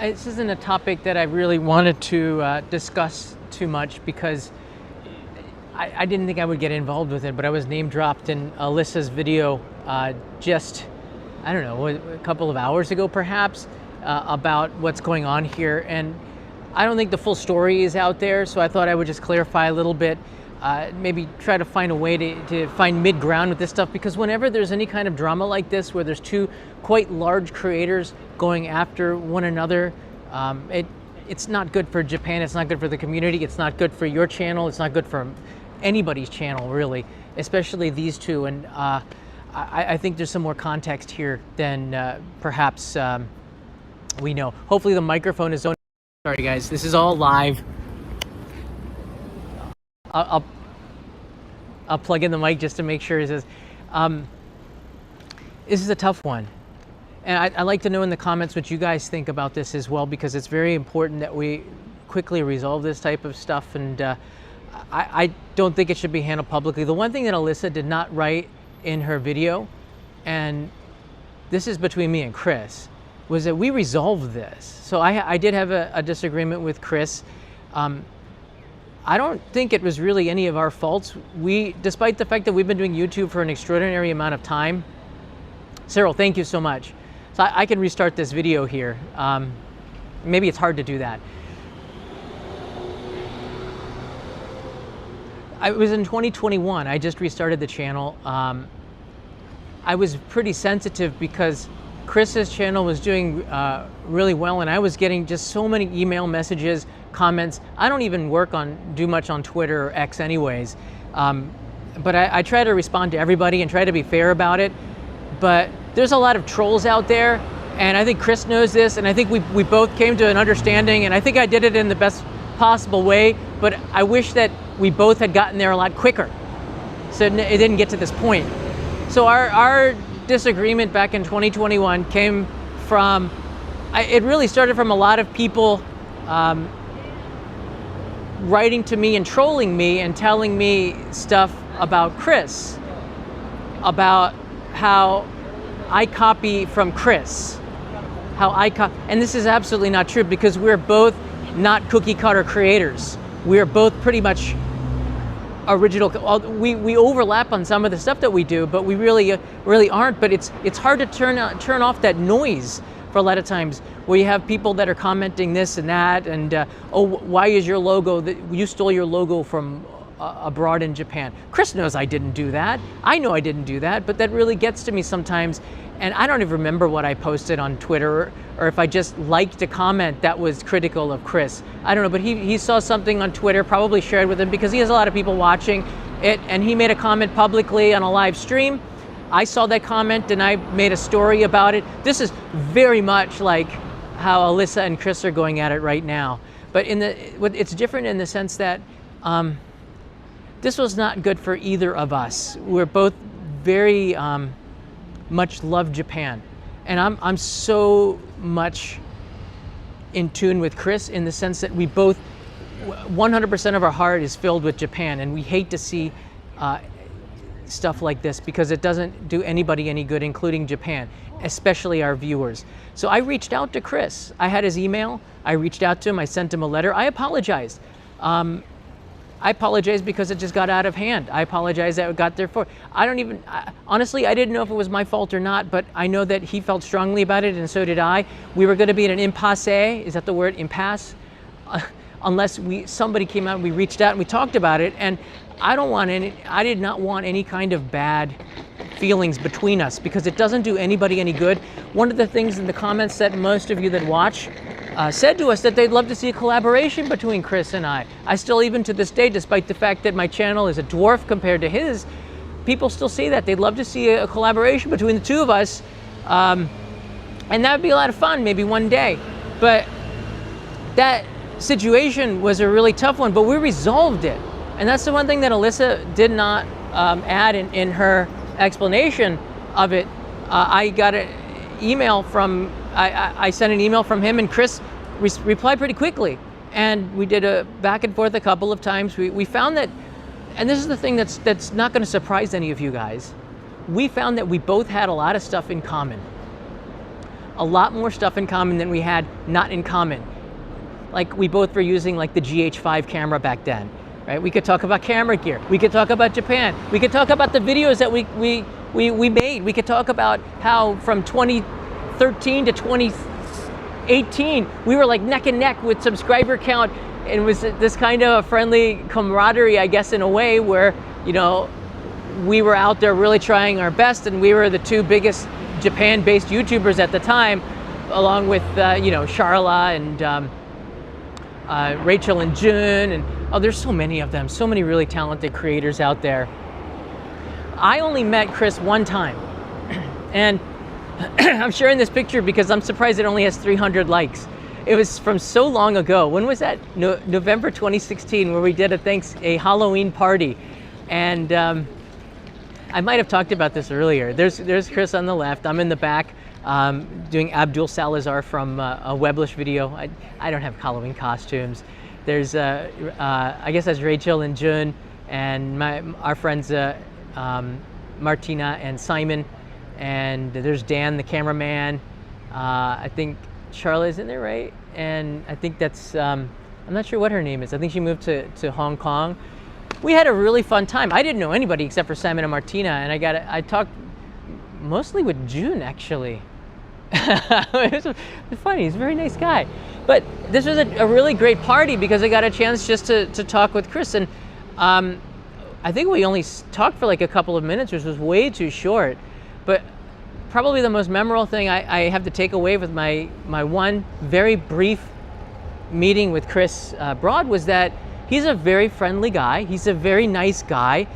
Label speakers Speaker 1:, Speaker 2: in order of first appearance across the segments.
Speaker 1: This isn't a topic that I really wanted to discuss too much because I didn't think I would get involved with it, but I was name dropped in Alyssa's video just, I don't know, a couple of hours ago perhaps, about what's going on here. And I don't think the full story is out there, so I thought I would just clarify a little bit, maybe try to find a way to find mid-ground with this stuff, because whenever there's any kind of drama like this, where there's two quite large creators going after one another, it's not good for Japan, it's not good for the community, it's not good for your channel, it's not good for anybody's channel, really, especially these two. And I think there's some more context here than perhaps we know. Hopefully the microphone is on. Sorry guys, this is all live. I'll plug in the mic just to make sure. It says, this is a tough one. And I'd like to know in the comments what you guys think about this as well, because it's very important that we quickly resolve this type of stuff. And I don't think it should be handled publicly. The one thing that Alyssa did not write in her video, and this is between me and Chris, was that we resolved this. So I did have a disagreement with Chris. I don't think it was really any of our faults. Despite the fact that we've been doing YouTube for an extraordinary amount of time. Cyril, thank you so much. So I can restart this video here. Maybe it's hard to do that. I was in 2021, I just restarted the channel. I was pretty sensitive because Chris's channel was doing really well, and I was getting just so many email messages, comments. I don't even do much on Twitter or X anyways, but I try to respond to everybody and try to be fair about it. But there's a lot of trolls out there, and I think Chris knows this, and I think we both came to an understanding, and I think I did it in the best possible way, but I wish that we both had gotten there a lot quicker, so it didn't get to this point. So our disagreement back in 2021 came from, it really started from a lot of people writing to me and trolling me and telling me stuff about Chris, about how I copy from Chris, and this is absolutely not true, because we're both not cookie cutter creators. We're both pretty much original. We overlap on some of the stuff that we do, but we really aren't. But it's hard to turn off that noise for a lot of times, where you have people that are commenting this and that, and oh, why is your logo that you stole your logo from abroad in Japan? Chris knows I didn't do that. I know I didn't do that, but that really gets to me sometimes, and I don't even remember what I posted on Twitter, or if I just liked a comment that was critical of Chris. I don't know, but he saw something on Twitter, probably shared with him, because he has a lot of people watching it, and he made a comment publicly on a live stream. I saw that comment and I made a story about it. This is very much like how Alyssa and Chris are going at it right now. But it's different in the sense that this was not good for either of us. We're both very much love Japan. And I'm so much in tune with Chris in the sense that we both, 100% of our heart is filled with Japan, and we hate to see stuff like this, because it doesn't do anybody any good, including Japan, especially our viewers. So I reached out to Chris. I had his email. I reached out to him. I sent him a letter. I apologized. I apologize because it just got out of hand. I apologize that it got there for. Honestly, I didn't know if it was my fault or not, but I know that he felt strongly about it, and so did I. We were going to be in an impasse. Is that the word, impasse? Unless somebody came out and we reached out and we talked about it, and I did not want any kind of bad feelings between us, because it doesn't do anybody any good. One of the things in the comments that most of you that watch said to us that they'd love to see a collaboration between Chris and I. I still, even to this day, despite the fact that my channel is a dwarf compared to his, people still say that. They'd love to see a collaboration between the two of us. And that would be a lot of fun, maybe one day. But that situation was a really tough one, but we resolved it. And that's the one thing that Alyssa did not add in her explanation of it. I got an email from, I sent an email from him, and Chris replied pretty quickly. And we did a back and forth a couple of times. We found that, and this is the thing that's not going to surprise any of you guys, we found that we both had a lot of stuff in common. a lot more stuff in common than we had not in common. Like we both were using like the GH5 camera back then, right? We could talk about camera gear. We could talk about Japan. We could talk about the videos that we made. We could talk about how from 2013 to 2018, we were like neck and neck with subscriber count. And it was this kind of a friendly camaraderie, I guess, in a way where, you know, we were out there really trying our best, and we were the two biggest Japan-based YouTubers at the time, along with, you know, Charla and Rachel and Jun, and oh, there's so many of them, so many really talented creators out there. I only met Chris one time, and I'm sharing this picture because I'm surprised it only has 300 likes. It was from so long ago. When was that? November 2016, where we did a Halloween party, and I might have talked about this earlier. There's Chris on the left. I'm in the back doing Abdul Salazar from a Weblish video. I don't have Halloween costumes. There's I guess that's Rachel and Jun, and our friends Martina and Simon, and there's Dan, the cameraman. I think Charlotte's in there, right? And I think that's, I'm not sure what her name is. I think she moved to Hong Kong. We had a really fun time. I didn't know anybody except for Simon and Martina, and I talked mostly with June, actually. It was funny. He's a very nice guy. But this was a really great party because I got a chance just to talk with Chris, and I think we only talked for like a couple of minutes, which was way too short. But probably the most memorable thing I have to take away with my one very brief meeting with Chris Broad was that he's a very friendly guy. He's a very nice guy.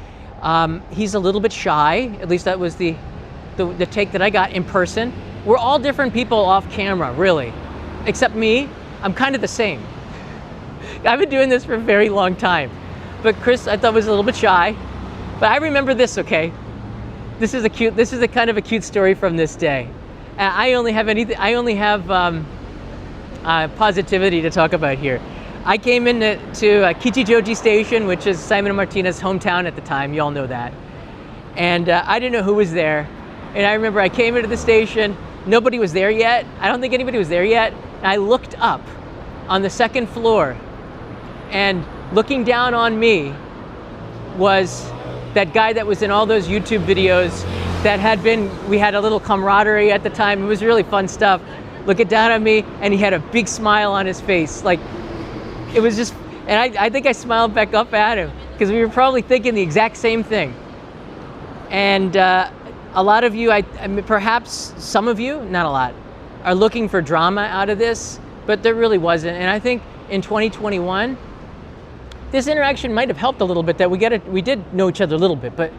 Speaker 1: He's a little bit shy. At least that was the take that I got in person. We're all different people off camera, really. Except me, I'm kind of the same. I've been doing this for a very long time. But Chris, I thought, was a little bit shy. But I remember this, okay? This is a kind of a cute story from this day. And I only have positivity to talk about here. I came into Kichijoji Station, which is Simon and Martina's hometown at the time. You all know that. And I didn't know who was there. And I remember I came into the station. Nobody was there yet. I don't think anybody was there yet. And I looked up on the second floor, and looking down on me was that guy that was in all those YouTube videos we had a little camaraderie at the time. It was really fun stuff. Looking down at me, and he had a big smile on his face. Like, it was just, and I think I smiled back up at him because we were probably thinking the exact same thing. And a lot of you, I mean, perhaps some of you, not a lot, are looking for drama out of this, but there really wasn't. And I think in 2021, this interaction might have helped a little bit, that we did know each other a little bit, but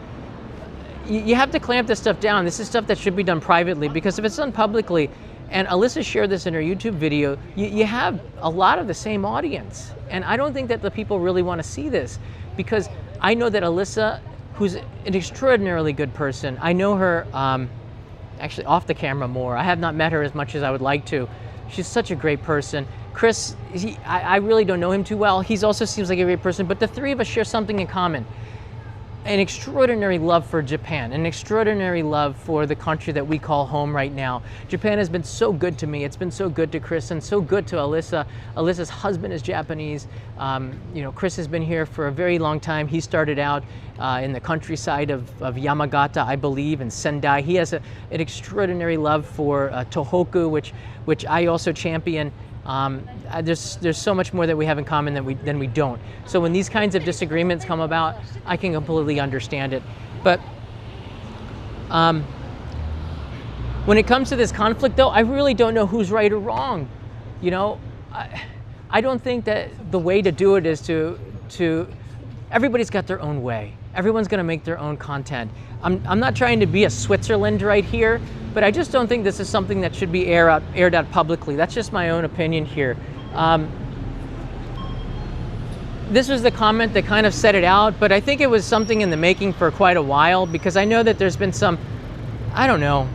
Speaker 1: you have to clamp this stuff down. This is stuff that should be done privately, because if it's done publicly, and Alyssa shared this in her YouTube video, you have a lot of the same audience. And I don't think that the people really want to see this, because I know that Alyssa, who's an extraordinarily good person, I know her actually off the camera more. I have not met her as much as I would like to. She's such a great person. Chris, I really don't know him too well. He also seems like a great person, but the three of us share something in common. An extraordinary love for Japan, an extraordinary love for the country that we call home right now. Japan has been so good to me. It's been so good to Chris and so good to Alyssa. Alyssa's husband is Japanese. You know, Chris has been here for a very long time. He started out in the countryside of Yamagata, I believe, and Sendai. He has an extraordinary love for Tohoku, which I also champion. There's so much more that we have in common than we don't. So when these kinds of disagreements come about, I can completely understand it. But when it comes to this conflict, though, I really don't know who's right or wrong. You know, I don't think that the way to do it is to everybody's got their own way. Everyone's going to make their own content. I'm not trying to be a Switzerland right here, but I just don't think this is something that should be aired out publicly. That's just my own opinion here. This was the comment that kind of set it out, but I think it was something in the making for quite a while, because I know that there's been some, I don't know,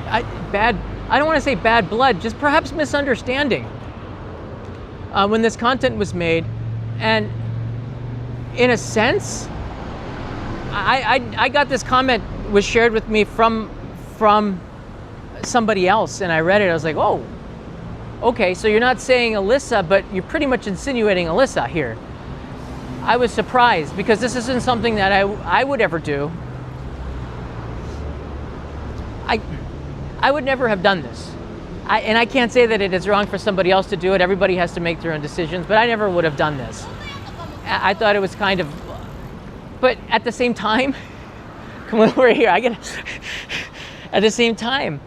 Speaker 1: I don't want to say bad blood, just perhaps misunderstanding when this content was made. And in a sense, I got this comment was shared with me from somebody else, and I read it, I was like, oh, okay, so you're not saying Alyssa, but you're pretty much insinuating Alyssa here. I was surprised because this isn't something that I would ever do. I would never have done this. And I can't say that it is wrong for somebody else to do it. Everybody has to make their own decisions, but I never would have done this. I thought it was kind of, but at the same time, come over here, at the same time,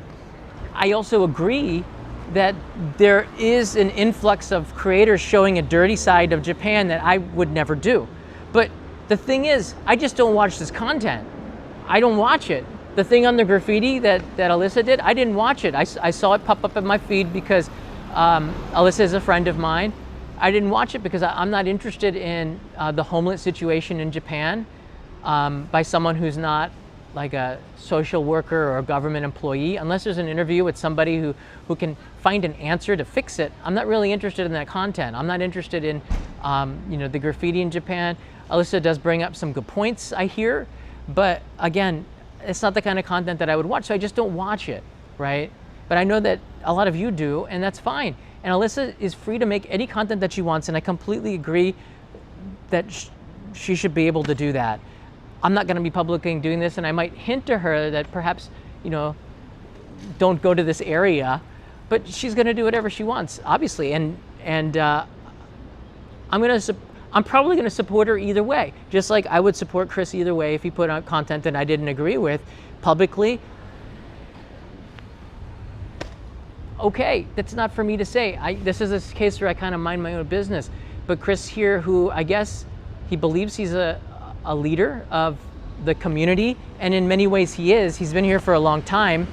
Speaker 1: I also agree that there is an influx of creators showing a dirty side of Japan that I would never do. But the thing is, I just don't watch this content. I don't watch it. The thing on the graffiti that Alyssa did, I didn't watch it. I saw it pop up in my feed because Alyssa is a friend of mine. I didn't watch it because I'm not interested in the homeless situation in Japan by someone who's not like a social worker or a government employee. Unless there's an interview with somebody who can find an answer to fix it, I'm not really interested in that content. I'm not interested in the graffiti in Japan. Alyssa does bring up some good points, I hear, but again, it's not the kind of content that I would watch, so I just don't watch it, right? But I know that a lot of you do, and that's fine. And Alyssa is free to make any content that she wants, and I completely agree that she should be able to do that. I'm not going to be publicly doing this, and I might hint to her that perhaps, don't go to this area, but she's going to do whatever she wants, obviously. And I'm probably going to support her either way, just like I would support Chris either way if he put out content that I didn't agree with publicly. Okay, that's not for me to say. This is a case where I kind of mind my own business. But Chris here, who I guess he believes he's a leader of the community, and in many ways he is. He's been here for a long time.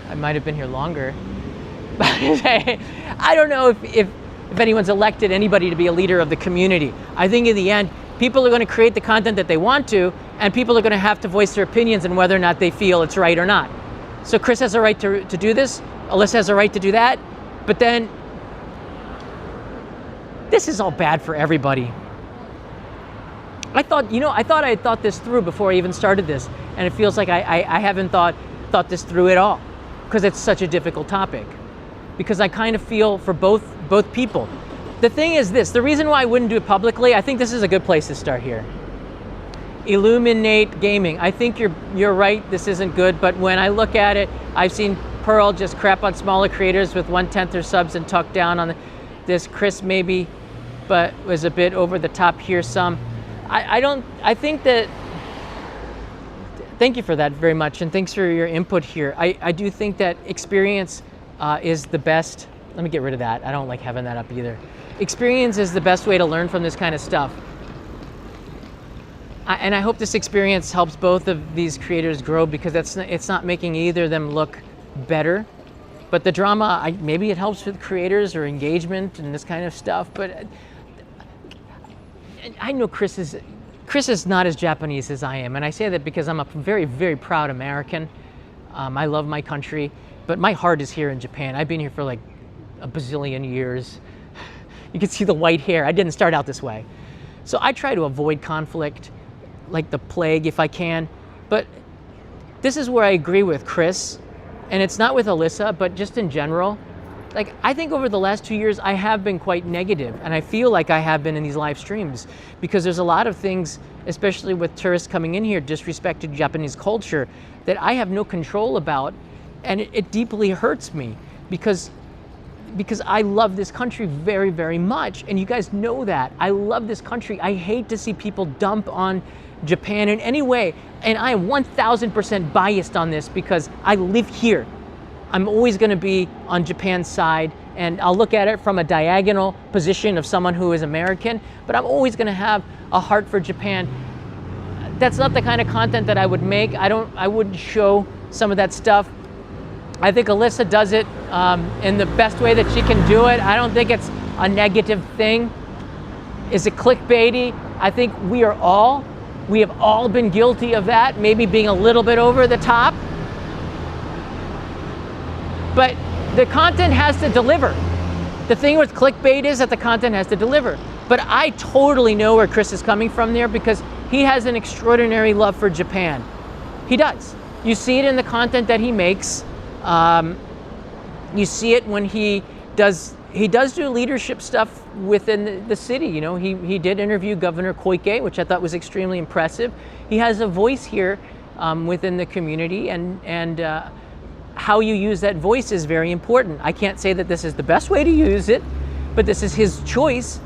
Speaker 1: I might have been here longer. But I don't know if anyone's elected anybody to be a leader of the community. I think in the end, people are going to create the content that they want to, and people are going to have to voice their opinions on whether or not they feel it's right or not. So Chris has a right to do this. Alyssa has a right to do that. But then, this is all bad for everybody. I thought I had thought this through before I even started this, and it feels like I haven't thought this through at all, because it's such a difficult topic. Because I kind of feel for both people. The thing is this, the reason why I wouldn't do it publicly, I think this is a good place to start here. Illuminate gaming. I think you're right, this isn't good, but when I look at it, I've seen Pearl just crap on smaller creators with 1/10 their subs and talk down on this. Chris maybe, but was a bit over the top here some. I think that, thank you for that very much, and thanks for your input here. I do think that experience is the best. Let me get rid of that. I don't like having that up either. Experience is the best way to learn from this kind of stuff. And I hope this experience helps both of these creators grow, because it's not making either of them look better. But the drama, maybe it helps with creators or engagement and this kind of stuff. But I know Chris is not as Japanese as I am. And I say that because I'm a very, very proud American. I love my country, but my heart is here in Japan. I've been here for like a bazillion years. You can see the white hair. I didn't start out this way. So I try to avoid conflict like the plague if I can. But this is where I agree with Chris, and it's not with Alyssa, but just in general. Like, I think over the last 2 years, I have been quite negative, and I feel like I have been in these live streams, because there's a lot of things, especially with tourists coming in here, disrespecting Japanese culture, that I have no control about, and it deeply hurts me, because I love this country very, very much, and you guys know that. I love this country. I hate to see people dump on Japan in any way, and I am 1000% biased on this because I live here. I'm always going to be on Japan's side, and I'll look at it from a diagonal position of someone who is American, but I'm always going to have a heart for Japan. That's not the kind of content that I would make. I wouldn't show some of that stuff. I think Alyssa does it in the best way that she can do it. I don't think it's a negative thing. Is it clickbaity? I think we have all been guilty of that, maybe being a little bit over the top. But the content has to deliver. The thing with clickbait is that the content has to deliver. But I totally know where Chris is coming from there, because he has an extraordinary love for Japan. He does. You see it in the content that he makes. You see it when he does do leadership stuff within the city. You know, he did interview Governor Koike, which I thought was extremely impressive. He has a voice here within the community, and how you use that voice is very important. I can't say that this is the best way to use it, but this is his choice.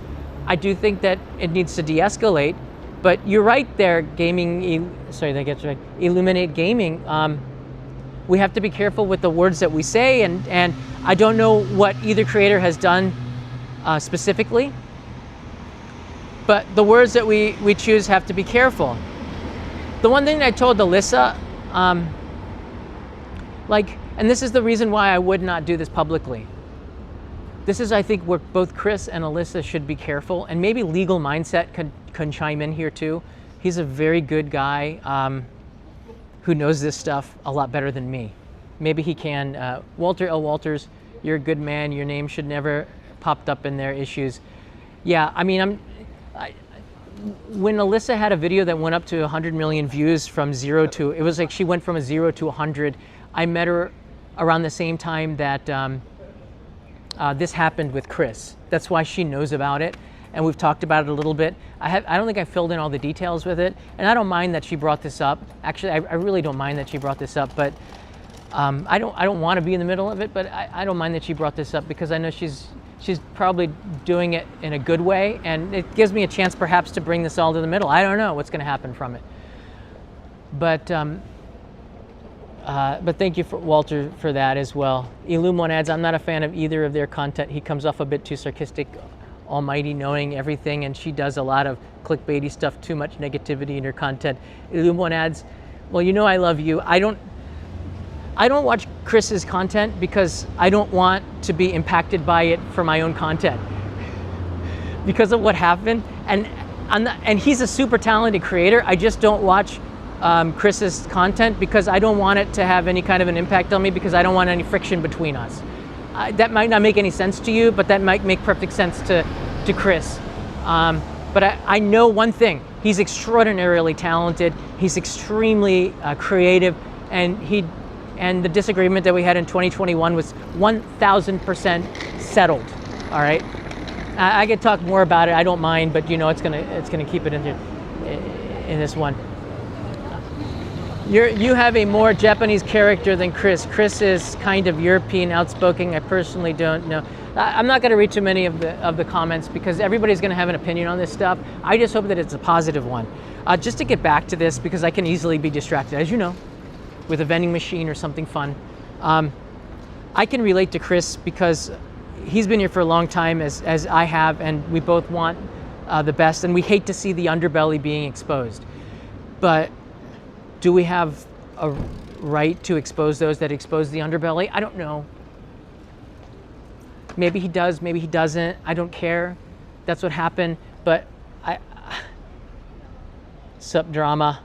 Speaker 1: I do think that it needs to de-escalate, but you're right there, Illuminate Gaming. We have to be careful with the words that we say, and I don't know what either creator has done specifically, but the words that we choose have to be careful. The one thing I told Alyssa, and this is the reason why I would not do this publicly. This is, I think, where both Chris and Alyssa should be careful, and maybe Legal Mindset can chime in here too. He's a very good guy who knows this stuff a lot better than me. Maybe he can. Walter L. Walters, you're a good man. Your name should never popped up in their issues. Yeah, I mean, when Alyssa had a video that went up to 100 million views from zero to, it was like she went from a 0 to 100. I met her around the same time that this happened with Chris. That's why she knows about it, and we've talked about it a little bit. I don't think I filled in all the details with it, and I don't mind that she brought this up. Actually, I really don't mind that she brought this up, but I don't want to be in the middle of it, but I don't mind that she brought this up because I know she's probably doing it in a good way, and it gives me a chance perhaps to bring this all to the middle. I don't know what's going to happen from it, but thank you, Walter, for that as well. Illumon adds, I'm not a fan of either of their content. He comes off a bit too sarcastic, almighty, knowing everything, and she does a lot of clickbaity stuff, too much negativity in her content. Illumon adds, well, you know I love you. I don't watch Chris's content because I don't want to be impacted by it for my own content because of what happened. And he's a super talented creator. I just don't watch Chris's content because I don't want it to have any kind of an impact on me because I don't want any friction between us. That might not make any sense to you, but that might make perfect sense to Chris. But I know one thing, he's extraordinarily talented, he's extremely creative, and the disagreement that we had in 2021 was 1,000% settled, all right? I could talk more about it, I don't mind, but you know it's gonna keep it in this one. You have a more Japanese character than Chris. Chris is kind of European, outspoken. I personally don't know. I'm not going to read too many of the comments because everybody's going to have an opinion on this stuff. I just hope that it's a positive one. Just to get back to this, because I can easily be distracted, as you know, with a vending machine or something fun. I can relate to Chris because he's been here for a long time, as I have, and we both want the best, and we hate to see the underbelly being exposed. But do we have a right to expose those that expose the underbelly? I don't know. Maybe he does, maybe he doesn't. I don't care. That's what happened. But sup drama.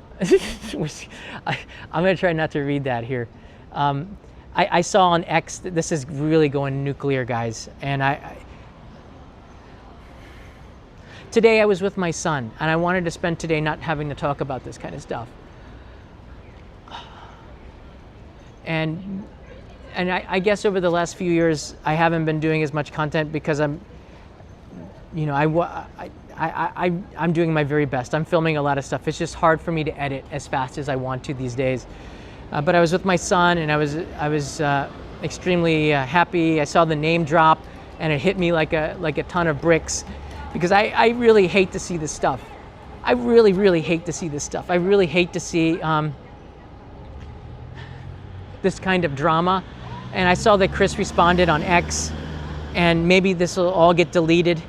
Speaker 1: I'm gonna try not to read that here. I saw on X, this is really going nuclear, guys. And today I was with my son, and I wanted to spend today not having to talk about this kind of stuff. And I guess over the last few years, I haven't been doing as much content because I'm doing my very best. I'm filming a lot of stuff. It's just hard for me to edit as fast as I want to these days. But I was with my son, and I was extremely happy. I saw the name drop, and it hit me like a ton of bricks, because I really hate to see this stuff. I really, really hate to see this stuff. I really hate to see this kind of drama. And I saw that Chris responded on X, and maybe this will all get deleted.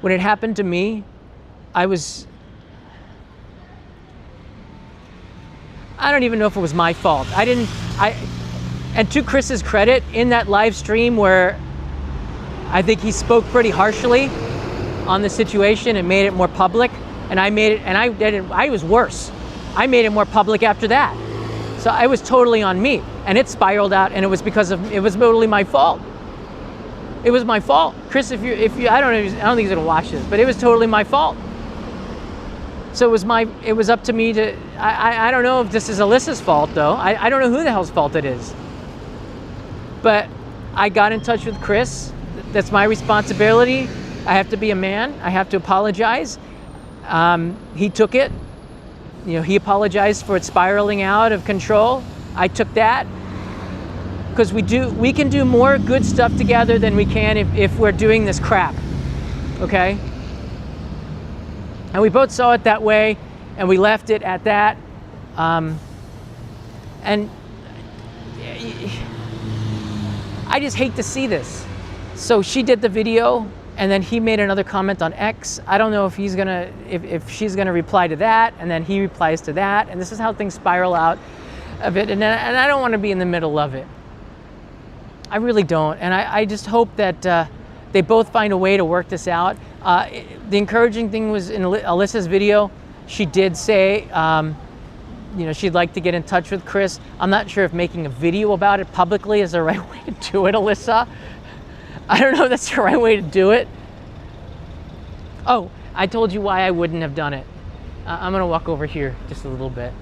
Speaker 1: When it happened to me, I don't even know if it was my fault. And to Chris's credit, in that live stream where I think he spoke pretty harshly on the situation and made it more public, and I was worse. I made it more public after that. So it was totally on me, and it spiraled out, and it was totally my fault. It was my fault. Chris, if you, I don't think he's gonna watch this, but it was totally my fault. So it was up to me to, I don't know if this is Alyssa's fault though. I don't know who the hell's fault it is. But I got in touch with Chris. That's my responsibility. I have to be a man. I have to apologize. He took it. He apologized for it spiraling out of control. I took that. Because we can do more good stuff together than we can if we're doing this crap, okay? And we both saw it that way, and we left it at that. And I just hate to see this. So she did the video, and then he made another comment on X. I don't know if if she's gonna reply to that, and then he replies to that, and this is how things spiral out of it. And I don't want to be in the middle of it. I really don't, and I just hope that they both find a way to work this out. The encouraging thing was in Alyssa's video, she did say, she'd like to get in touch with Chris. I'm not sure if making a video about it publicly is the right way to do it, Alyssa. I don't know if that's the right way to do it. Oh, I told you why I wouldn't have done it. I'm gonna walk over here just a little bit.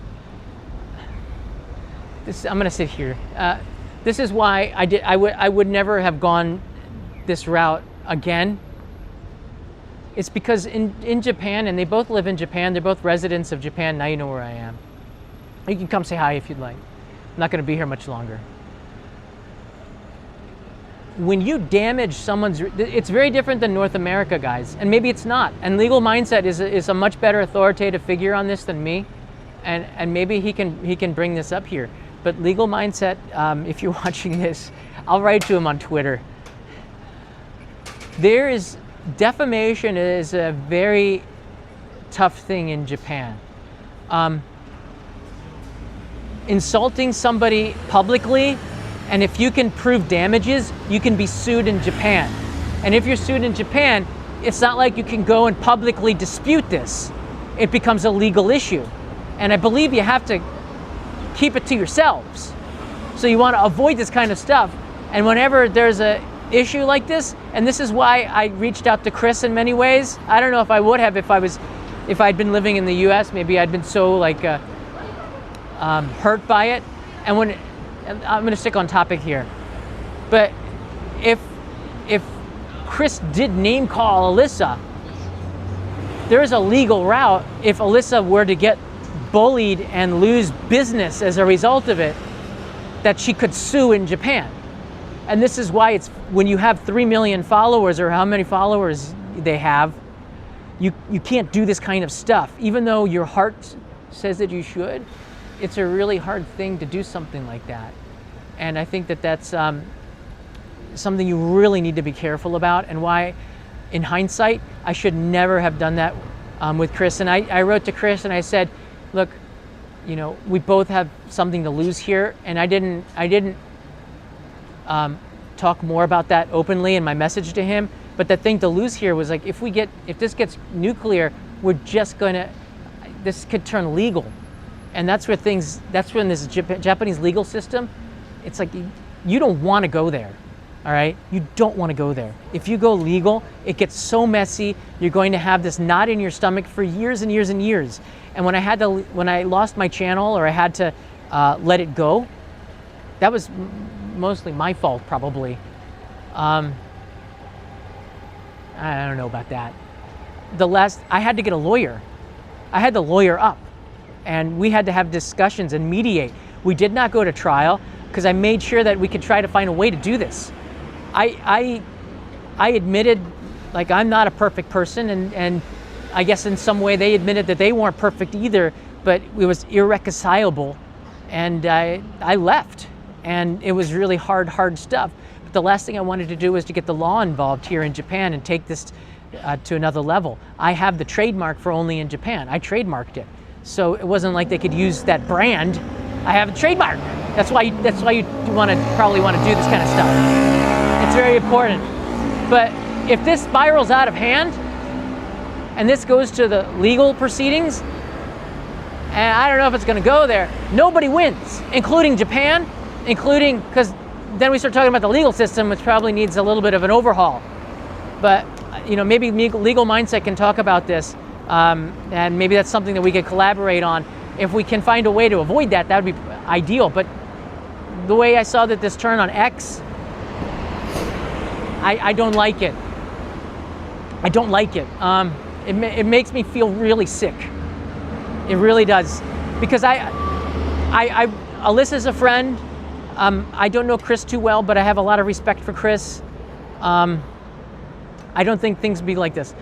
Speaker 1: I'm gonna sit here. This is why I would never have gone this route again. It's because in Japan, and they both live in Japan, they're both residents of Japan. Now you know where I am. You can come say hi if you'd like. I'm not going to be here much longer. When you damage someone's, it's very different than North America, guys, and maybe it's not. And Legal Mindset is a much better authoritative figure on this than me, and maybe he can bring this up here. But Legal Mindset, if you're watching this, I'll write to him on Twitter. Defamation is a very tough thing in Japan. Insulting somebody publicly, and if you can prove damages, you can be sued in Japan. And if you're sued in Japan, it's not like you can go and publicly dispute this. It becomes a legal issue. And I believe you have to keep it to yourselves. So you want to avoid this kind of stuff. And whenever there's a issue like this, and this is why I reached out to Chris in many ways. I don't know if I would have if I'd been living in the US. Maybe I'd been so hurt by it. And I'm going to stick on topic here, but if Chris did name call Alyssa, there is a legal route. If Alyssa were to get bullied and lose business as a result of it, that she could sue in Japan. And this is why it's when you have 3 million followers, or how many followers they have, you can't do this kind of stuff. Even though your heart says that you should, it's a really hard thing to do something like that. And I think that that's something you really need to be careful about, and why, in hindsight, I should never have done that with Chris. And I wrote to Chris and I said, look, we both have something to lose here, and I didn't talk more about that openly in my message to him. But the thing to lose here was, like, if this gets nuclear, this could turn legal. And that's when this Japanese legal system, it's like, you don't want to go there, all right? You don't want to go there. If you go legal, it gets so messy. You're going to have this knot in your stomach for years and years and years. And when I lost my channel, or I had to let it go, that was mostly my fault, probably. I don't know about that. I had to get a lawyer. I had the lawyer up, and we had to have discussions and mediate. We did not go to trial because I made sure that we could try to find a way to do this. I admitted, like, I'm not a perfect person, and I guess in some way they admitted that they weren't perfect either, but it was irreconcilable, and I left, and it was really hard stuff. But the last thing I wanted to do was to get the law involved here in Japan and take this to another level. I have the trademark for Only in Japan. I trademarked it, so it wasn't like they could use that brand. I have a trademark. That's why you probably want to do this kind of stuff. It's very important. But if this spirals out of hand and this goes to the legal proceedings, and I don't know if it's going to go there, nobody wins, including Japan, because then we start talking about the legal system, which probably needs a little bit of an overhaul. But maybe Legal Mindset can talk about this, and maybe that's something that we could collaborate on. If we can find a way to avoid that, that would be ideal. But the way I saw that this turn on X, I don't like it. I don't like it. It makes me feel really sick. It really does. Because Alyssa's a friend. I don't know Chris too well, but I have a lot of respect for Chris. I don't think things would be like this.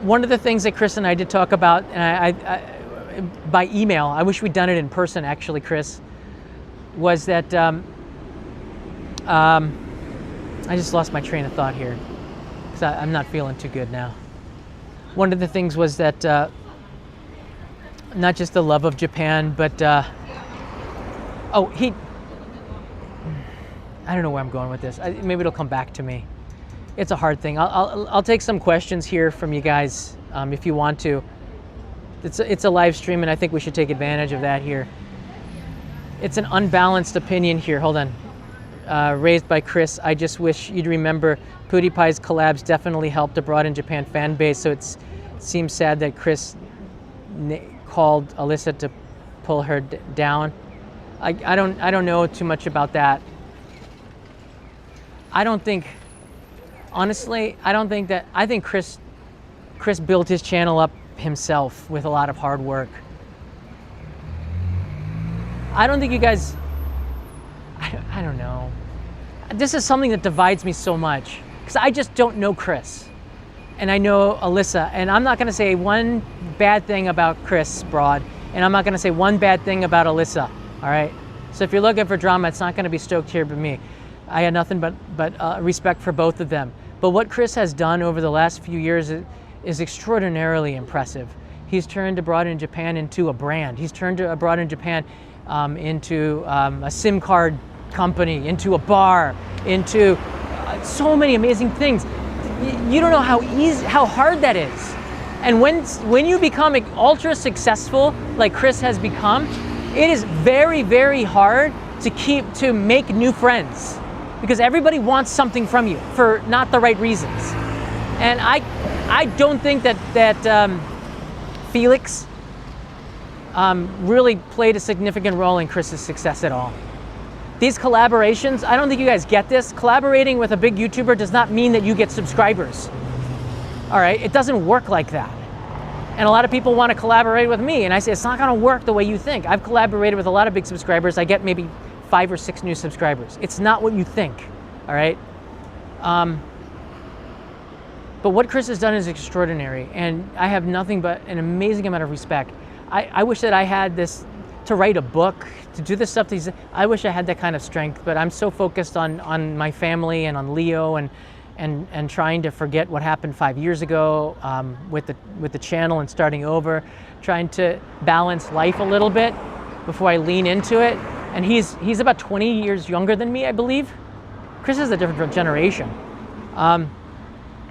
Speaker 1: One of the things that Chris and I did talk about, and I by email, I wish we'd done it in person actually, Chris, was that, I just lost my train of thought here, because I'm not feeling too good now. One of the things was that, not just the love of Japan, but, I don't know where I'm going with this. Maybe it'll come back to me. It's a hard thing. I'll take some questions here from you guys if you want to. It's a live stream, and I think we should take advantage of that here. It's an unbalanced opinion here. Hold on. Raised by Chris. I just wish you'd remember PewDiePie's collabs definitely helped abroad in Japan fan base. So it seems sad that Chris called Alyssa to pull her down. I don't know too much about that. Honestly, I think Chris built his channel up himself with a lot of hard work. I don't think you guys, I don't know. This is something that divides me so much, because I just don't know Chris. And I know Alyssa, and I'm not gonna say one bad thing about Chris Broad, and I'm not gonna say one bad thing about Alyssa, all right? So if you're looking for drama, it's not gonna be stoked here by me. I had nothing but respect for both of them. But what Chris has done over the last few years is extraordinarily impressive. He's turned Abroad in Japan into a brand. He's turned Abroad in Japan into a SIM card company, into a bar, into so many amazing things. You don't know how hard that is. And when you become ultra successful, like Chris has become, it is very, very hard to make new friends, because everybody wants something from you for not the right reasons. And I don't think that Felix really played a significant role in Chris's success at all. These collaborations, I don't think you guys get this. Collaborating with a big YouTuber does not mean that you get subscribers. All right, it doesn't work like that. And a lot of people want to collaborate with me, and I say it's not going to work the way you think. I've collaborated with a lot of big subscribers. I get maybe 5 or 6 new subscribers. It's not what you think, all right? But what Chris has done is extraordinary, and I have nothing but an amazing amount of respect. I wish that I had this, to write a book, to do the stuff I wish I had that kind of strength, but I'm so focused on my family and on Leo and trying to forget what happened 5 years ago with the channel and starting over, trying to balance life a little bit before I lean into it. And he's about 20 years younger than me, I believe. Chris is a different generation.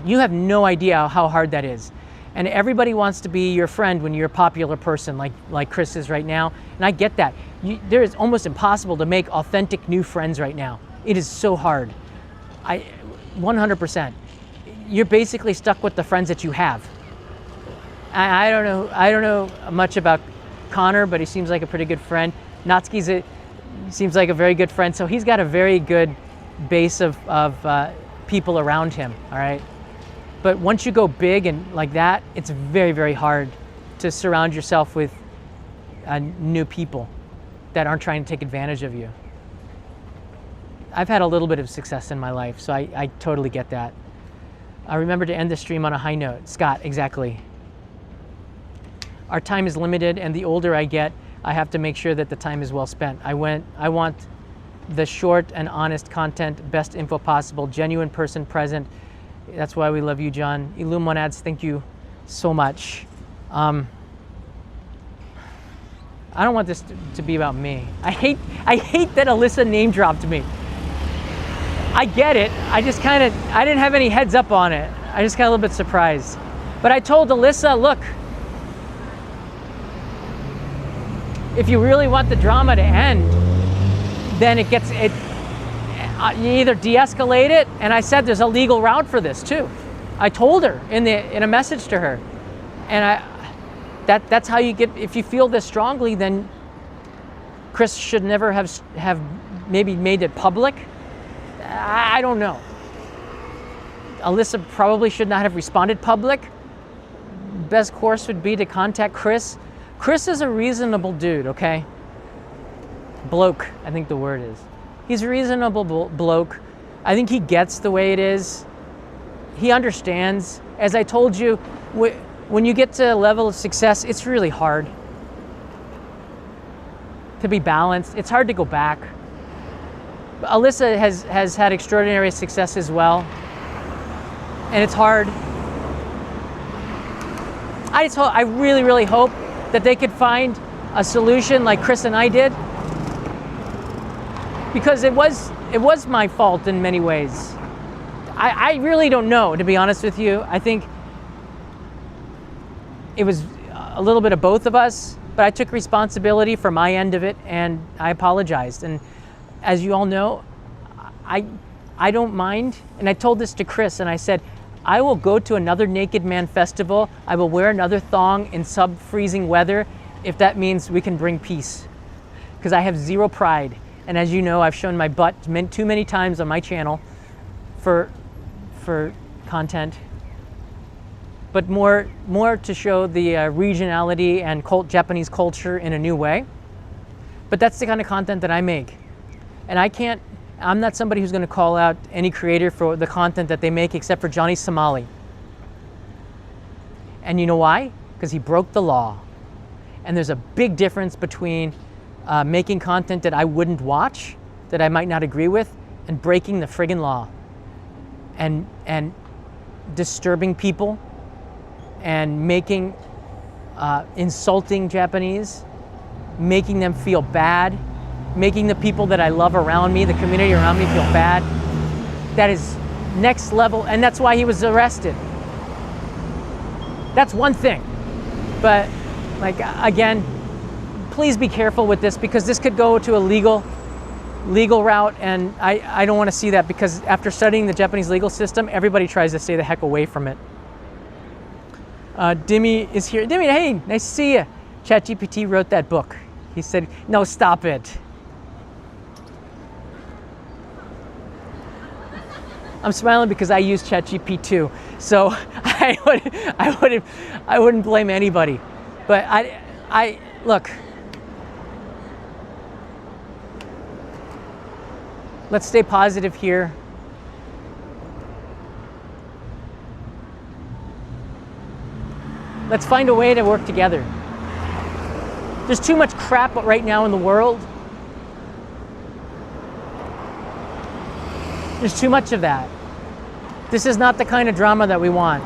Speaker 1: You have no idea how hard that is. And everybody wants to be your friend when you're a popular person like Chris is right now. And I get that. There is almost impossible to make authentic new friends right now. It is so hard. 100%. You're basically stuck with the friends that you have. I don't know much about Connor, but he seems like a pretty good friend. Natsuki seems like a very good friend. So he's got a very good base of people around him, all right? But once you go big and like that, it's very, very hard to surround yourself with new people that aren't trying to take advantage of you. I've had a little bit of success in my life, so I totally get that. I remember to end the stream on a high note. Scott, exactly. Our time is limited, and the older I get, I have to make sure that the time is well spent. I want the short and honest content, best info possible, genuine person present. That's why we love you, John. Illuminads, thank you so much. I don't want this to be about me. I hate that Alyssa name dropped me. I get it. I didn't have any heads up on it. I just got a little bit surprised. But I told Alyssa, look, if you really want the drama to end, then you either de-escalate it, and I said there's a legal route for this too. I told her in a message to her, and that's how you get. If you feel this strongly, then Chris should never have maybe made it public. I don't know. Alyssa probably should not have responded public. Best course would be to contact Chris. Chris is a reasonable dude, okay? Bloke, I think the word is. He's a reasonable bloke. I think he gets the way it is. He understands. As I told you, when you get to a level of success, it's really hard to be balanced. It's hard to go back. Alyssa has had extraordinary success as well, and it's hard. I really, really hope that they could find a solution like Chris and I did, because it was my fault in many ways. I really don't know, to be honest with you. I think it was a little bit of both of us, but I took responsibility for my end of it, and I apologized. And as you all know, I don't mind. And I told this to Chris, and I said, I will go to another Naked Man festival. I will wear another thong in sub-freezing weather if that means we can bring peace. Because I have zero pride. And as you know, I've shown my butt too many times on my channel for content. But more to show the regionality and Japanese culture in a new way. But that's the kind of content that I make. And I'm not somebody who's going to call out any creator for the content that they make except for Johnny Somali. And you know why? Because he broke the law. And there's a big difference between making content that I wouldn't watch, that I might not agree with, and breaking the friggin' law. And disturbing people, and insulting Japanese, making them feel bad, making the people that I love around me, the community around me, feel bad. That is next level, and that's why he was arrested. That's one thing. But like, again, please be careful with this, because this could go to a legal route, and I don't want to see that, because after studying the Japanese legal system, everybody tries to stay the heck away from it. Dimi is here. Dimi, hey, nice to see you. ChatGPT wrote that book. He said, no, stop it. I'm smiling because I use ChatGPT too, so I wouldn't blame anybody. But I look. Let's stay positive here. Let's find a way to work together. There's too much crap right now in the world. There's too much of that. This is not the kind of drama that we want.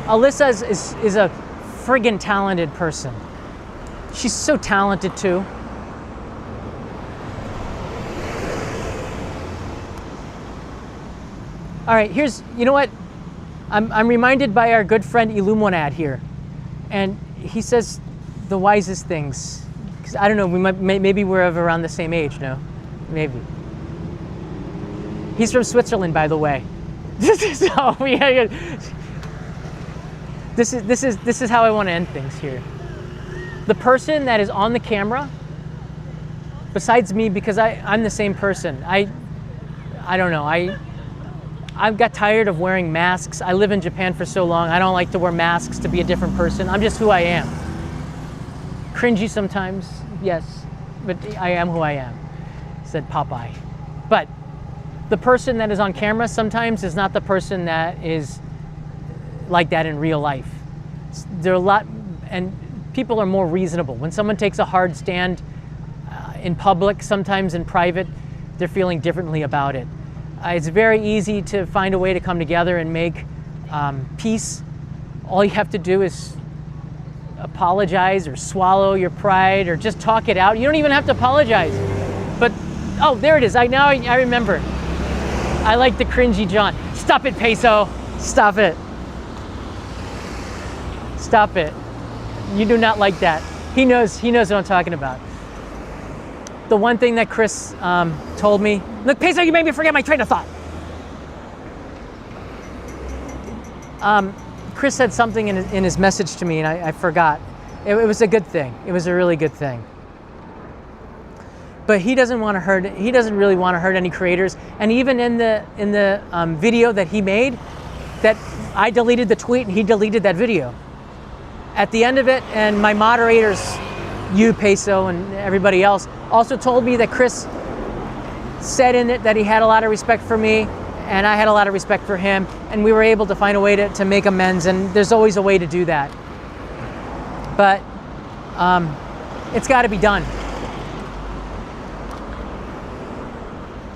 Speaker 1: Alyssa is a friggin' talented person. She's so talented too. All right, you know what? I'm reminded by our good friend Illuminad here, and he says the wisest things. Because I don't know, maybe we're of around the same age, no? Maybe. He's from Switzerland, by the way. This is how I want to end things here. The person that is on the camera, besides me, because I'm the same person. I don't know. I've got tired of wearing masks. I live in Japan for so long. I don't like to wear masks to be a different person. I'm just who I am. Cringy sometimes, yes, but I am who I am, said Popeye. But the person that is on camera sometimes is not the person that is like that in real life. There are a lot, and people are more reasonable. When someone takes a hard stand in public, sometimes in private, they're feeling differently about it. It's very easy to find a way to come together and make peace. All you have to do is apologize or swallow your pride or just talk it out. You don't even have to apologize. But, oh, there it is. I remember. I like the cringy John. Stop it, Peso. Stop it. Stop it. You do not like that. He knows what I'm talking about. The one thing that Chris told me, look, Peso, you made me forget my train of thought. Chris said something in his message to me, and I forgot. It was a good thing. It was a really good thing. but he doesn't really want to hurt any creators. And even in the video that he made, that I deleted the tweet and he deleted that video. At the end of it, and my moderators, you, Peso, and everybody else, also told me that Chris said in it that he had a lot of respect for me, and I had a lot of respect for him, and we were able to find a way to make amends, and there's always a way to do that. But it's got to be done.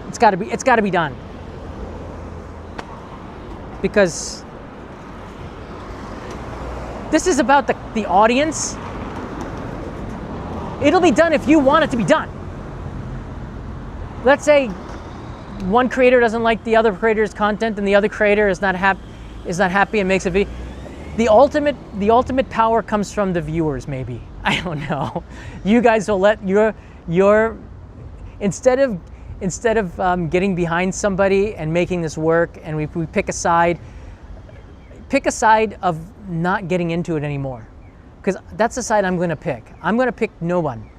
Speaker 1: It's got to be done. Because this is about the audience. It'll be done if you want it to be done. Let's say one creator doesn't like the other creator's content and the other creator is not happy and makes a video. The ultimate power comes from the viewers, maybe. I don't know. You guys will let your instead of getting behind somebody and making this work, and we pick a side of not getting into it anymore, because that's the side I'm going to pick. I'm going to pick no one.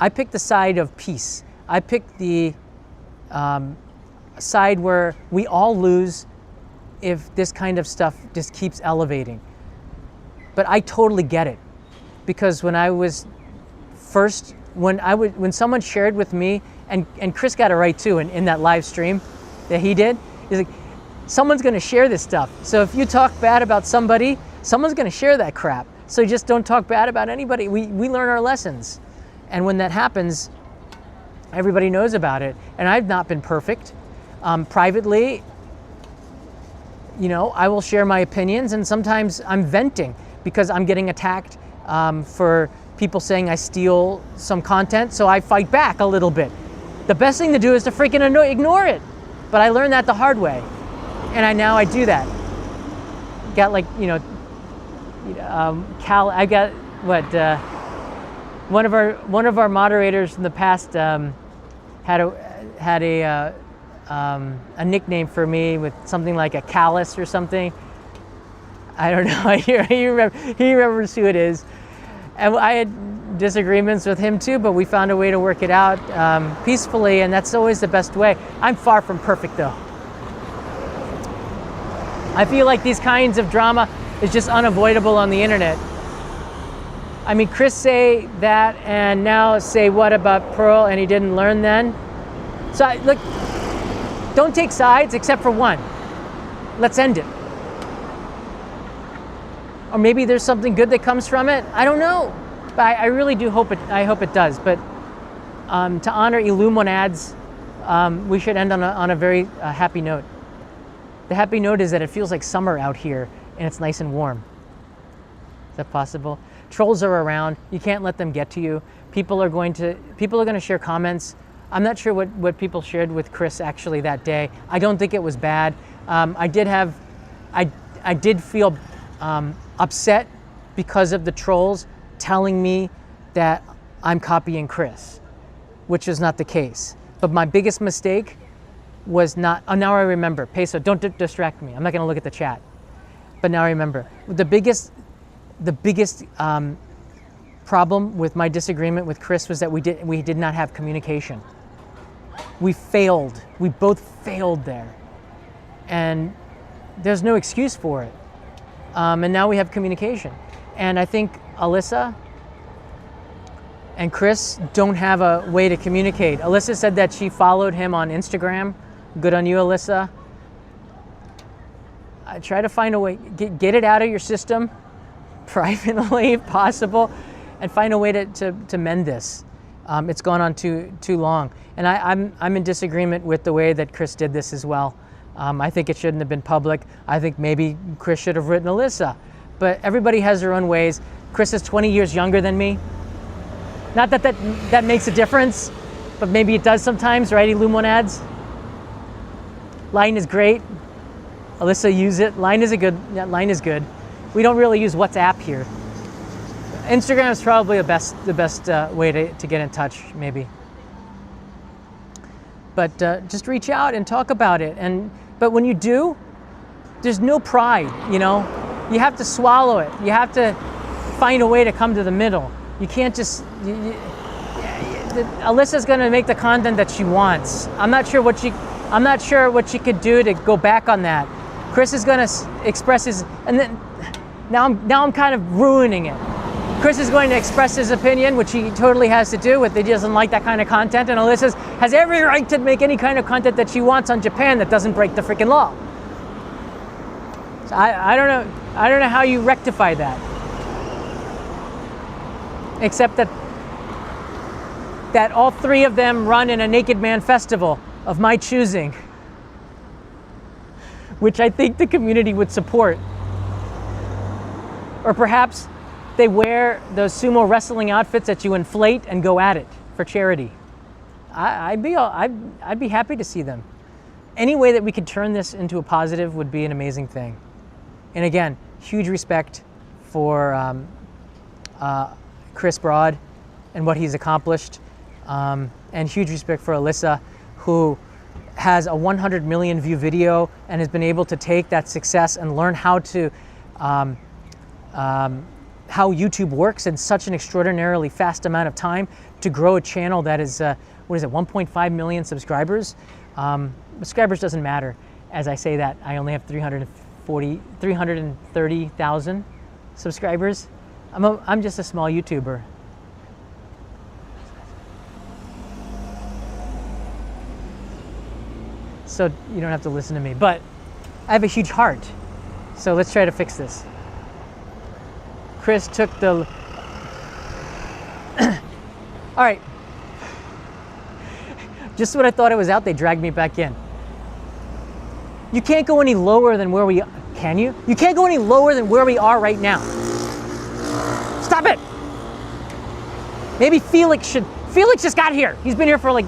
Speaker 1: I pick the side of peace. I pick the side where we all lose if this kind of stuff just keeps elevating. But I totally get it, because when I was first, when someone shared with me, and Chris got it right too in that live stream that he did, he's like, someone's going to share this stuff. So if you talk bad about somebody, someone's going to share that crap. So just don't talk bad about anybody. We learn our lessons. And when that happens, everybody knows about it. And I've not been perfect. Privately, I will share my opinions, and sometimes I'm venting because I'm getting attacked for people saying I steal some content, so I fight back a little bit. The best thing to do is to freaking ignore it. But I learned that the hard way, and now I do that. Got I got one of our moderators in the past had a nickname for me with something like a callus or something. I don't know. He remembers who it is. And I had disagreements with him too, but we found a way to work it out peacefully, and that's always the best way. I'm far from perfect though. I feel like these kinds of drama is just unavoidable on the internet. I mean, Chris say that and now say what about Pearl, and he didn't learn then. So look, don't take sides except for one. Let's end it. Or maybe there's something good that comes from it. I don't know, but I really do hope it. I hope it does. But to honor Illuminads, we should end on a very happy note. The happy note is that it feels like summer out here and it's nice and warm. Is that possible? Trolls are around. You can't let them get to you. People are going to share comments. I'm not sure what people shared with Chris actually that day. I don't think it was bad. I did feel upset because of the trolls telling me that I'm copying Chris, which is not the case. But my biggest mistake was not, oh, now I remember. Peso, don't distract me. I'm not gonna look at the chat. But now I remember. The biggest problem with my disagreement with Chris was that we did not have communication. We failed. We both failed there. And there's no excuse for it. And now we have communication. And I think Alyssa and Chris don't have a way to communicate. Alyssa said that she followed him on Instagram. Good on you, Alyssa. I try to find a way, get it out of your system privately if possible, and find a way to mend this. It's gone on too long. And I'm in disagreement with the way that Chris did this as well. I think it shouldn't have been public. I think maybe Chris should have written Alyssa. But everybody has their own ways. Chris is 20 years younger than me. Not that makes a difference, but maybe it does sometimes, right, Illuminads? Line is great. Alyssa, use it. Line is good. We don't really use WhatsApp here. Instagram is probably the best way to get in touch, maybe. But just reach out and talk about it. But when you do, there's no pride, You have to swallow it. You have to find a way to come to the middle. You can't just, Alyssa's going to make the content that she wants. I'm not sure what she could do to go back on that. Chris is going to express his, and then now I'm kind of ruining it. Chris is going to express his opinion, which he totally has to do with. He doesn't like that kind of content, and Alyssa has every right to make any kind of content that she wants on Japan that doesn't break the freaking law. So I don't know how you rectify that, except that all three of them run in a naked man festival of my choosing, which I think the community would support. Or perhaps they wear those sumo wrestling outfits that you inflate and go at it for charity. I'd be happy to see them. Any way that we could turn this into a positive would be an amazing thing. And again, huge respect for Chris Broad and what he's accomplished, and huge respect for Alyssa, who has a 100 million view video and has been able to take that success and learn how YouTube works in such an extraordinarily fast amount of time to grow a channel that is, 1.5 million subscribers. Subscribers doesn't matter. As I say that, I only have 330,000 subscribers. I'm just a small YouTuber. So you don't have to listen to me, but I have a huge heart. So let's try to fix this. Chris took the... All right. Just when I thought it was out, they dragged me back in. You can't go any lower than where we... Can you? You can't go any lower than where we are right now. Stop it! Maybe Felix should... Felix just got here. He's been here for like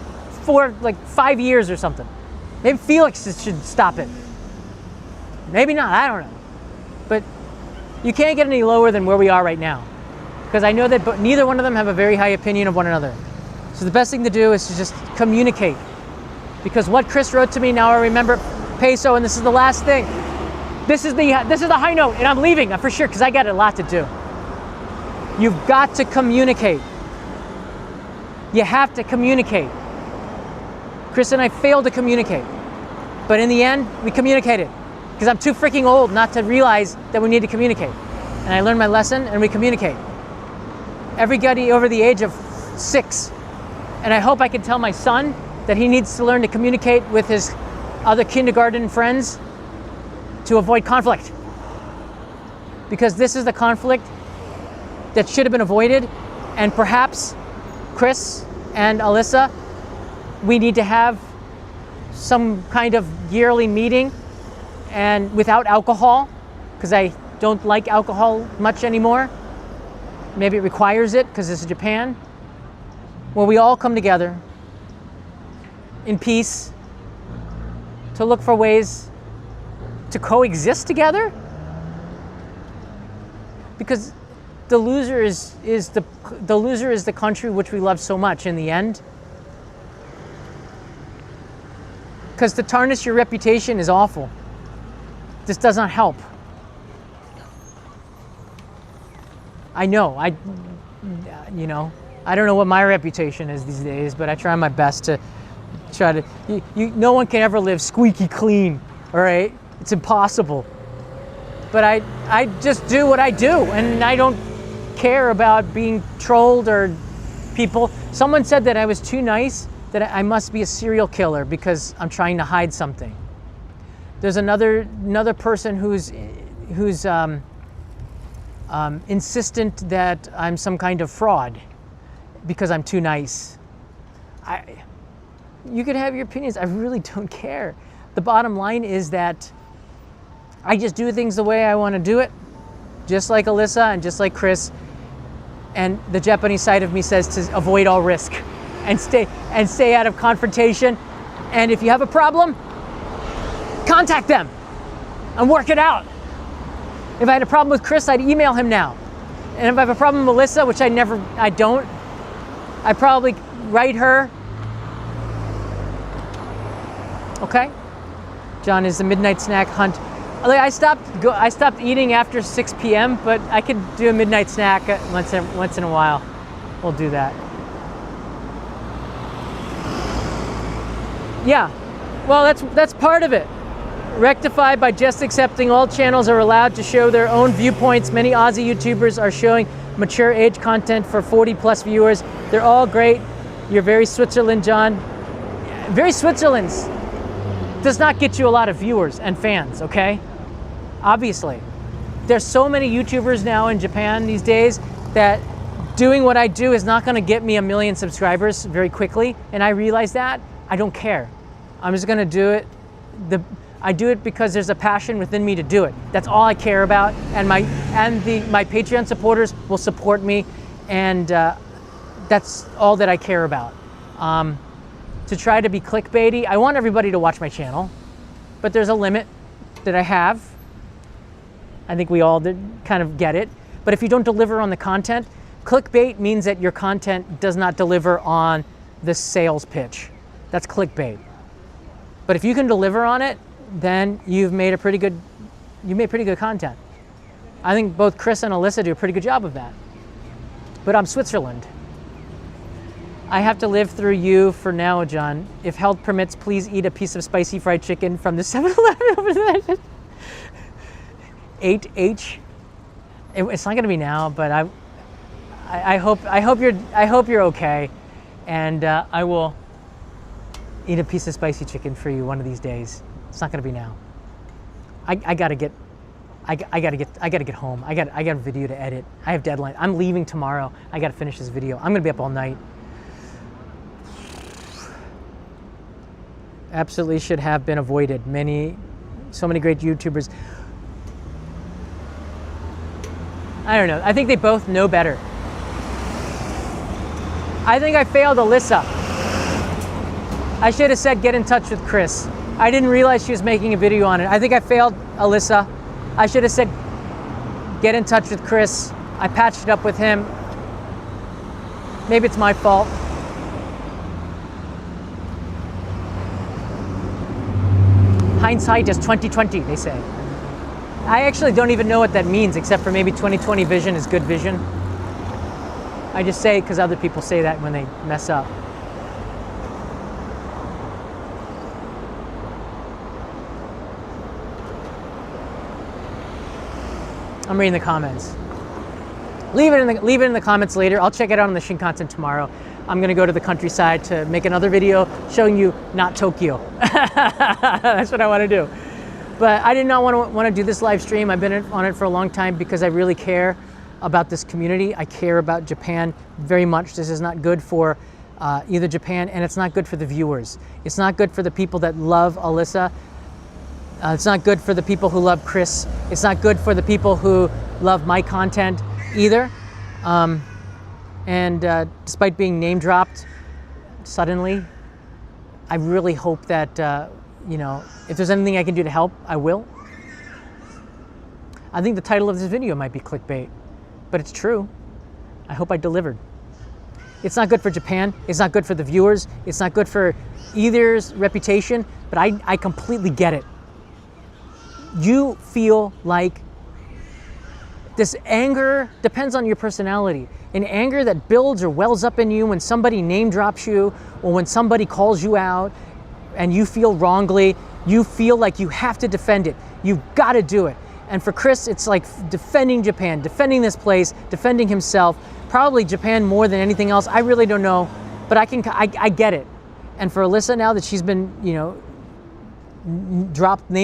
Speaker 1: 5 years or something. Maybe Felix should stop it. Maybe not, I don't know. But you can't get any lower than where we are right now. Because I know that neither one of them have a very high opinion of one another. So the best thing to do is to just communicate. Because what Chris wrote to me, now I remember, Peso, and this is the last thing. This is the high note, and I'm leaving for sure because I got a lot to do. You've got to communicate. You have to communicate. Chris and I failed to communicate. But in the end, we communicated. Because I'm too freaking old not to realize that we need to communicate. And I learned my lesson, and we communicate. Everybody over the age of 6. And I hope I can tell my son that he needs to learn to communicate with his other kindergarten friends to avoid conflict. Because this is the conflict that should have been avoided. And perhaps Chris and Alyssa, we need to have some kind of yearly meeting and without alcohol, because I don't like alcohol much anymore. Maybe it requires it because this is Japan, where we all come together in peace to look for ways to coexist together. Because the loser is the country which we love so much in the end. Because to tarnish your reputation is awful. This does not help. I know, I don't know what my reputation is these days, but I try my best to no one can ever live squeaky clean, all right? It's impossible. But I just do what I do, and I don't care about being trolled or people. Someone said that I was too nice, that I must be a serial killer because I'm trying to hide something. There's another person who's insistent that I'm some kind of fraud because I'm too nice. You could have your opinions. I really don't care. The bottom line is that I just do things the way I want to do it, just like Alyssa and just like Chris. And the Japanese side of me says to avoid all risk and stay out of confrontation. And if you have a problem, contact them and work it out. If I had a problem with Chris, I'd email him now. And if I have a problem with Alyssa, which I don't, I'd probably write her. Okay? John, is the midnight snack hunt. I stopped eating after 6 p.m., but I could do a midnight snack once in a while. We'll do that. Yeah, well, that's part of it. Rectified by just accepting all channels are allowed to show their own viewpoints. Many Aussie YouTubers are showing mature age content for 40 plus viewers. They're all great. You're very Switzerland, John. Very Switzerland's does not get you a lot of viewers and fans, okay? Obviously. There's so many YouTubers now in Japan these days that doing what I do is not gonna get me 1 million subscribers very quickly, and I realize that. I don't care. I'm just gonna do it. I do it because there's a passion within me to do it. That's all I care about, and my Patreon supporters will support me, and that's all that I care about. To try to be clickbaity, I want everybody to watch my channel, but there's a limit that I have. I think we all kind of get it. But if you don't deliver on the content, clickbait means that your content does not deliver on the sales pitch. That's clickbait. But if you can deliver on it, then you've made pretty good content. I think both Chris and Alyssa do a pretty good job of that. But I'm Switzerland. I have to live through you for now, John. If health permits, please eat a piece of spicy fried chicken from the 7-Eleven over there. 8H. It's not gonna be now, but I hope you're okay, and I will eat a piece of spicy chicken for you one of these days. It's not gonna be now. I gotta get home. I got a video to edit. I have deadline. I'm leaving tomorrow. I gotta finish this video. I'm gonna be up all night. Absolutely should have been avoided. So many great YouTubers. I don't know. I think they both know better. I think I failed Alyssa. I should have said get in touch with Chris. I didn't realize she was making a video on it. I think I failed Alyssa. I should have said get in touch with Chris. I patched it up with him. Maybe it's my fault. Hindsight is 20/20, they say. I actually don't even know what that means, except for maybe 20/20 vision is good vision. I just say it because other people say that when they mess up. I'm reading the comments. Leave it in the comments later. I'll check it out on the Shinkansen tomorrow. I'm gonna go to the countryside to make another video showing you not Tokyo. That's what I want to do. But I did not want to do this live stream. I've been on it for a long time because I really care about this community. I care about Japan very much. This is not good for either Japan, and it's not good for the viewers. It's not good for the people that love Alyssa. It's not good for the people who love Chris. It's not good for the people who love my content either. Despite being name dropped suddenly, I really hope that, if there's anything I can do to help, I will. I think the title of this video might be clickbait, but it's true. I hope I delivered. It's not good for Japan. It's not good for the viewers. It's not good for either's reputation, but I completely get it. You feel like this anger depends on your personality. An anger that builds or wells up in you when somebody name drops you or when somebody calls you out and you feel wrongly, you feel like you have to defend it. You've got to do it. And for Chris, it's like defending Japan, defending this place, defending himself, probably Japan more than anything else. I really don't know, but I get it. And for Alyssa, now that she's been, name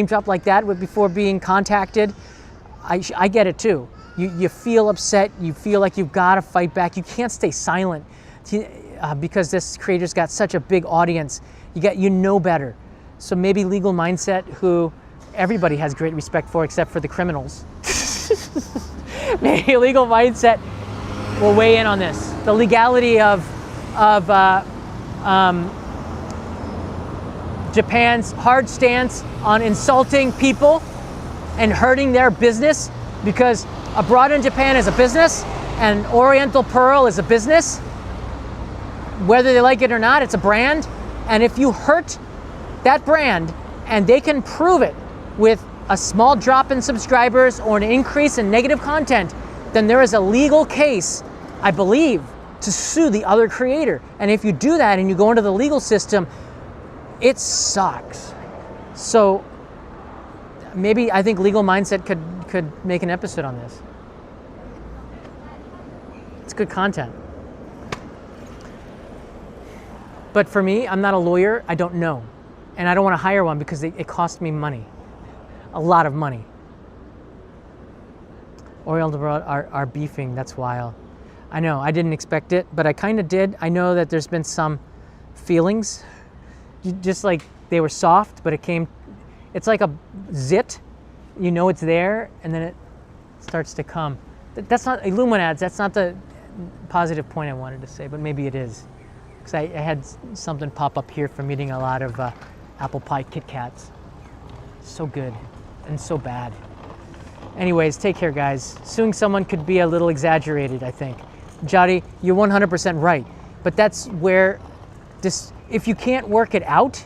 Speaker 1: dropped like that before being contacted, I get it too. You feel upset. You feel like you've got to fight back. You can't stay silent because this creator's got such a big audience. You know better. So maybe Legal Mindset, who everybody has great respect for except for the criminals. Maybe Legal Mindset will weigh in on this. The legality of Japan's hard stance on insulting people and hurting their business, because abroad in Japan is a business and Oriental Pearl is a business. Whether they like it or not, it's a brand. And if you hurt that brand and they can prove it with a small drop in subscribers or an increase in negative content, then there is a legal case, I believe, to sue the other creator. And if you do that and you go into the legal system, It sucks. So maybe I think Legal Mindset could make an episode on this. It's good content. But for me, I'm not a lawyer. I don't know. And I don't want to hire one because it costs me money. A lot of money. Oriole abroad are beefing. That's wild. I know. I didn't expect it, but I kind of did. I know that there's been some feelings. Just like they were soft, but it's like a zit. You know it's there, and then it starts to come. That's not Illuminads. That's not the positive point I wanted to say, but maybe it is. Because I had something pop up here from eating a lot of apple pie Kit Kats. So good and so bad. Anyways, take care, guys. Suing someone could be a little exaggerated, I think. Jody, you're 100% right. But that's where if you can't work it out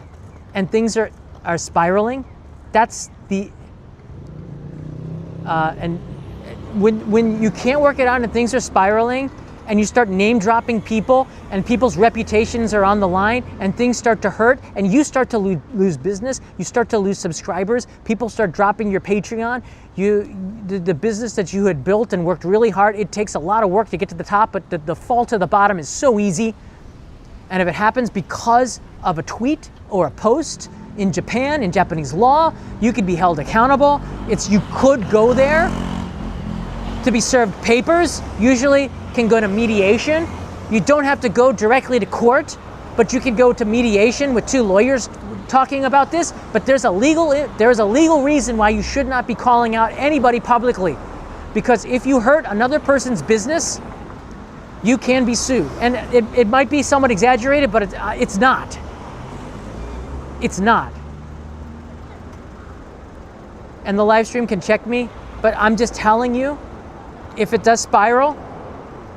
Speaker 1: and things are spiraling, that's the, and when you can't work it out and things are spiraling and you start name dropping people and people's reputations are on the line and things start to hurt and you start to lose business, you start to lose subscribers, people start dropping your Patreon, the business that you had built and worked really hard, it takes a lot of work to get to the top, but the fall to the bottom is so easy. And if it happens because of a tweet or a post in Japan, in Japanese law, you could be held accountable. You could go there to be served papers, usually can go to mediation. You don't have to go directly to court, but you can go to mediation with two lawyers talking about this, but there's a legal reason why you should not be calling out anybody publicly. Because if you hurt another person's business, you can be sued. And it might be somewhat exaggerated, but it's not. It's not. And the live stream can check me, but I'm just telling you, if it does spiral,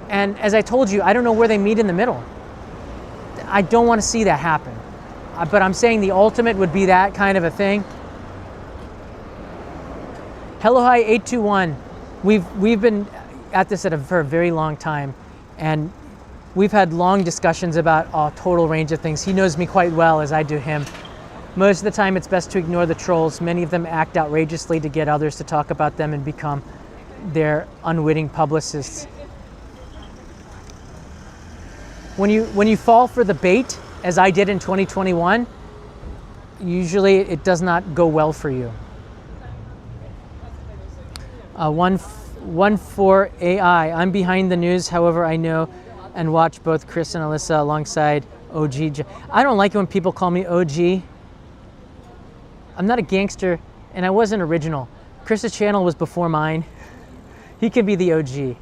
Speaker 1: and as I told you, I don't know where they meet in the middle. I don't want to see that happen. But I'm saying the ultimate would be that kind of a thing. Hello Hi 821. We've been at this for a very long time, and we've had long discussions about a total range of things. He knows me quite well, as I do him. Most of the time it's best to ignore the trolls. Many of them act outrageously to get others to talk about them and become their unwitting publicists. When you fall for the bait, as I did in 2021, usually it does not go well for you. 1-4 AI. I'm behind the news, however I know and watch both Chris and Alyssa alongside OG. I don't like it when people call me OG. I'm not a gangster, and I wasn't original. Chris's channel was before mine. He can be the OG.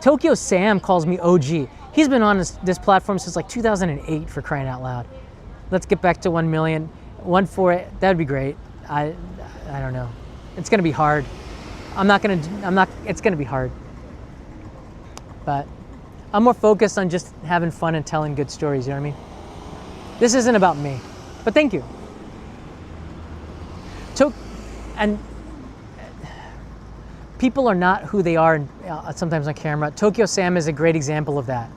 Speaker 1: Tokyo Sam calls me OG. He's been on this platform since like 2008, for crying out loud. Let's get back to 1 million. 1-4, that'd be great. I don't know. It's gonna be hard. It's gonna be hard. But I'm more focused on just having fun and telling good stories, you know what I mean? This isn't about me, but thank you. And people are not who they are sometimes on camera. Tokyo Sam is a great example of that.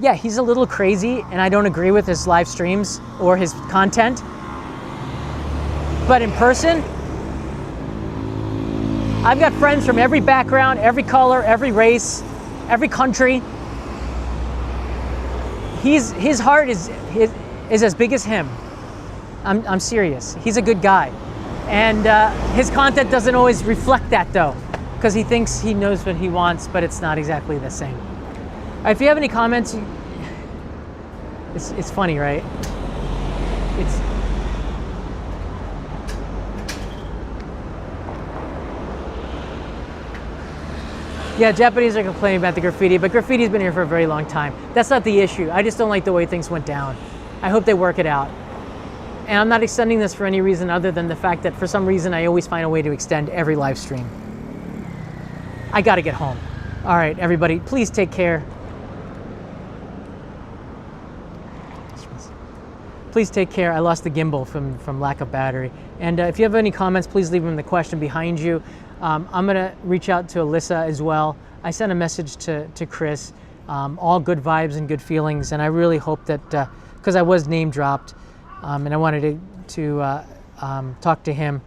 Speaker 1: Yeah, he's a little crazy, and I don't agree with his live streams or his content. But in person, I've got friends from every background, every color, every race, every country. His heart is as big as him. I'm serious. He's a good guy. And his content doesn't always reflect that, though, because he thinks he knows what he wants, but it's not exactly the same. If you have any comments, it's funny, right? Yeah, Japanese are complaining about the graffiti, but graffiti's been here for a very long time. That's not the issue. I just don't like the way things went down. I hope they work it out. And I'm not extending this for any reason other than the fact that for some reason I always find a way to extend every live stream. I gotta get home. All right, everybody, please take care. Please take care. I lost the gimbal from lack of battery. And if you have any comments, please leave them in the question behind you. I'm gonna reach out to Alyssa as well. I sent a message to Chris. All good vibes and good feelings, and I really hope that because I was name dropped, and I wanted to talk to him.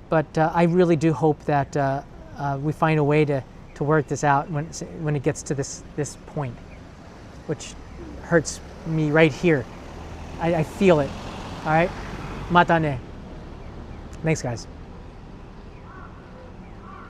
Speaker 1: But I really do hope that we find a way to work this out when it gets to this point, which hurts me right here. I feel it. All right, mata ne. Thanks, guys.